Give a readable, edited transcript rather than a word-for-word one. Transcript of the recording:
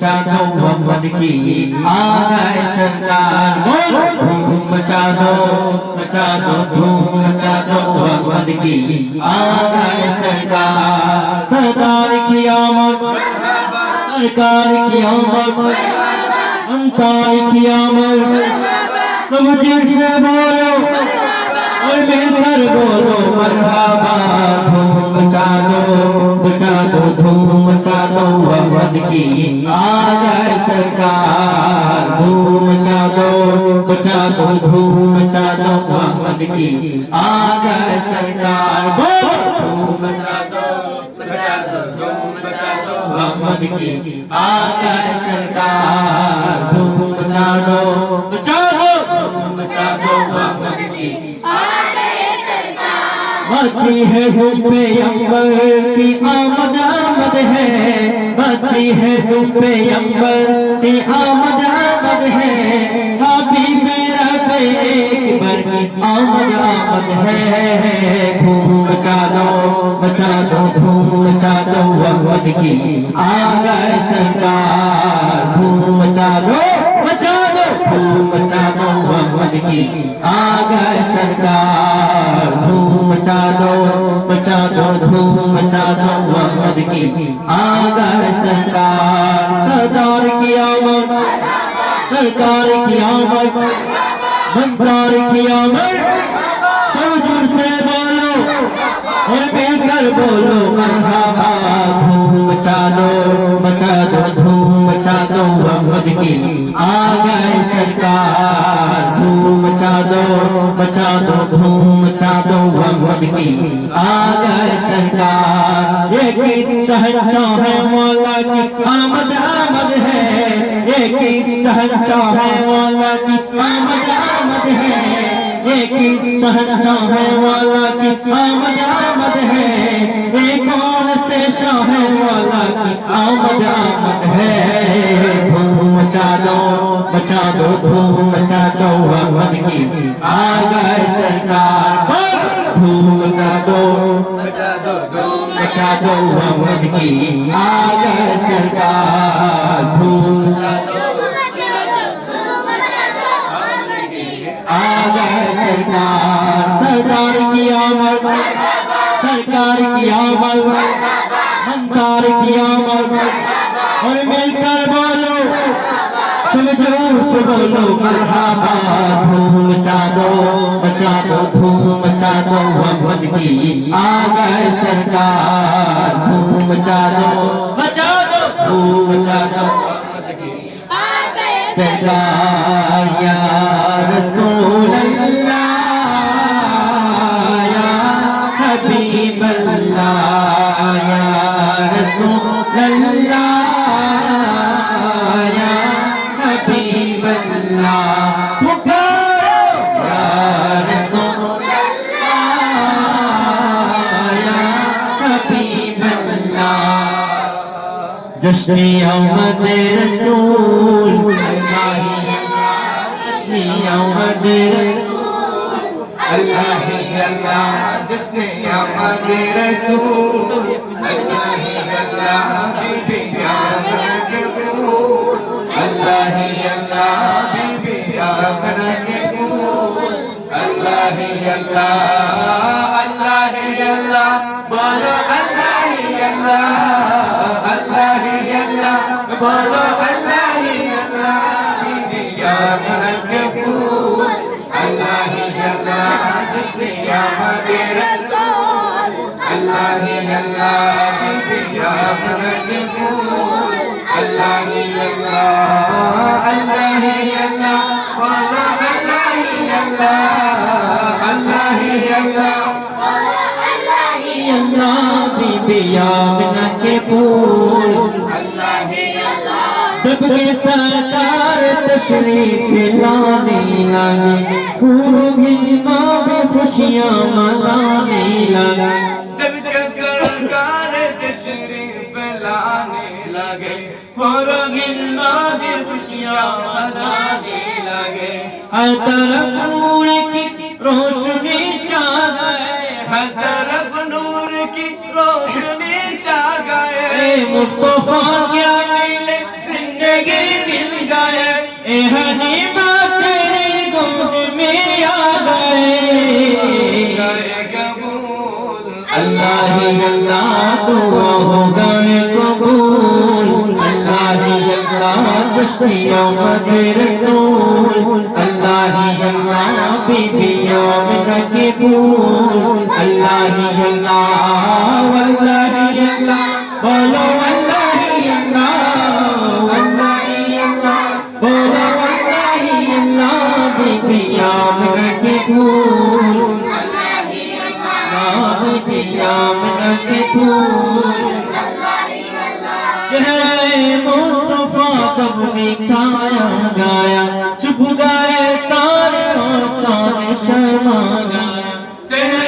मचा दो मोहम्मद की आ गए सरकार। धूम मचा दो धूम मचा दो मोहम्मद की आ गए सरकार। सरकार की आमद सरकार की आमद अंतार की आमद सब जिन से बोलो और मिलकर बोलो मरहबा। धूम मचा दो धूम मचा दो मोहम्मद की आ गए सरकार। धूम मचा दो धूम मचा दो मोहम्मद की आ गए सरकार। धूम मचा दो धूम मचा दो मोहम्मद की आ गए सरकार। धूम मचा दो धूम मचा दो मोहम्मद की बची है तुम पे अंबर की आमद आमद है। बची है तुम पे अंबर की आमद आमद है। हाबी मेरा पे एक बार की आमद आमद है। धूम मचा दो धूम मचा दो मोहम्मद की आ गए सरकार। धूम मचा दो धूम मचा दो मोहम्मद की आ गए सरकार। धूम मचा दो धूम मचा दो मोहम्मद की आ गए सरकार। सरदार की आमद सरकार की आमद मंदार की आमद सब जुड़ से बोलो और मिलकर बोलो मरहबा। धूम मचा दो धूम मचा दो मोहम्मद की आ गए सरकार। धूम मचा दो धूम मचा दो मोहम्मद की आ गए सरकार। ये गीत शहंशाह है मौला की आमद आमद है। ये गीत शहंशाह है मौला की आमद आमद है। ये गीत शहंशाह है मौला की आमद आमद है। ये कौन से शाह है मौला की आमद आमद है। धूम मचा दो धूम मचा दो मोहम्मद की आ गए सरकार। धूम मचा दो धूम मचा दो मोहम्मद की आ गए सरकार। धूम मचा दो आ गए सरकार। सरकार की आमद सरकार की आमद मंदार की आमद और मिलकर बोलो सब जोर से बोलो मरहबा। धूम मचा दो धूम मचा दो मोहम्मद की आ गए सरकार। धूम मचा दो धूम मचा दो मोहम्मद की आ गए सरकार। या रसूल अल्लाह या हबीब अल्लाह या रसूल अल्लाह या हबीब अल्लाह। पुकारो या रसूल अल्लाह या हबीब अल्लाह। जश्न आमद रसूल जश्न आमद रसूल अल्लाह ही अल्लाह। जश्न आमद रसूल अल्लाह ही अल्लाह। बीबी आमना के फूल अल्लाह ही अल्लाह। बीबी आमना के फूल अल्लाह ही अल्लाह। अल्लाह ही अल्लाह बोलो अल्लाह ही अल्लाह। अल्लाह ही अल्लाह बोलो अल्लाह ही अल्लाह। बीबी आमना के फूल अल्लाह ही अल्लाह। जश्न आमद रसूल अल्लाह ही अल्लाह। बीबी आमना के फूल अल्लाह ही अल्लाह। अल्लाह ही अल्लाह बोलो अल्लाह ही अल्लाह। अल्लाह ही अल्लाह बोलो अल्लाह ही अल्लाह। बीबी आमना के फूल अल्लाह ही अल्लाह। जब के सरकार तशरीफ लाने लगे पूरी में खुशियाँ मनाने लगे। जब के सरकार तशरीफ लाने लगे पूरी में खुशियाँ मनाने लगे। हर तरफ नूर की रोशनी छा गए। हर तरफ नूर की रोशनी छा गए। मुस्तफा क्या मिले जिंदगी मिल गए, ए हनी बात तेरी गोद में आ गए कबूल। अल्लाह ही अल्लाह दुआ हो गए कबूल, अल्लाह ही अल्लाह खुशियों में रसूल, अल्लाह ही अल्लाह बीबियों में के फूल, अल्लाह ही अल्लाह अल्लाह ही अल्लाह बोलो अल्लाह ही अल्लाह, अल्लाह ही अल्लाह बोलो अल्लाह ही अल्लाह बीबियों में के फूल, अल्लाह ही अल्लाह बीबियों में के फूल। चेहरे मुस्तफा जब दिखाया गाया, चुप गए तारे और चाँद शर्मा गया।